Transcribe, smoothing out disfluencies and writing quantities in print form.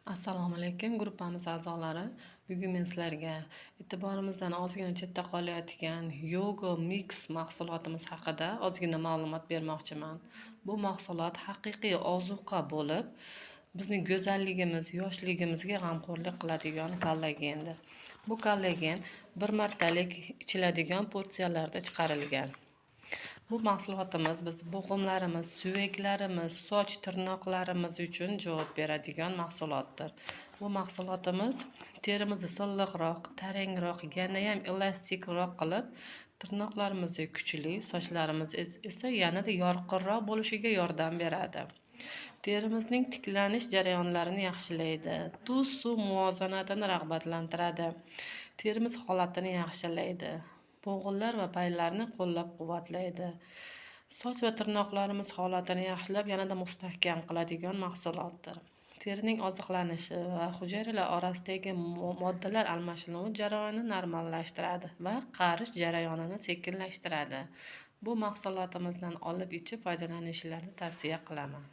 Assalomu alaykum gruppamiz a'zolari. Bugun men sizlarga e'tiborimizdan ozgina chetda qolayotgan Yogo Mix mahsulotimiz haqida ozgina ma'lumot bermoqchiman. Bu mahsulot haqiqiy ozuqa bo'lib, bizning go'zalligimiz, yoshligimizga g'amxo'rlik qiladigan kollagendir. Bu kollagen bir martalik ichiladigan porsiyalarda chiqarilgan. Bu mahsulotimiz biz bo'g'imlarimiz, suyaklarimiz, soch tirnoqlarimiz uchun javob beradigan mahsulotdir. Bu mahsulotimiz terimizni silliqroq, tarangroq, yanayam elastikroq qilib, tirnoqlarimizni kuchli, sochlarimiz esa yanada yorqinroq bo'lishiga yordam beradi. Terimizning tiklanish jarayonlarini yaxshilaydi. Tuz suv muvozanatini rag'batlantiradi. Terimiz holatini yaxshilaydi. Bo'g'inlar va paylarni qo'llab-quvvatlaydi. Soch va tirnoqlarimiz holatini yaxshilab, yanada mustahkam qiladigan mahsulotdir. Terining oziqlanishi va hujayralar orasidagi moddalar almashinuvi jarayonini normallashtiradi va qarish jarayonini sekinlashtiradi. Bu mahsulotimizdan olib ichib foydalanishlarini tavsiya qilaman.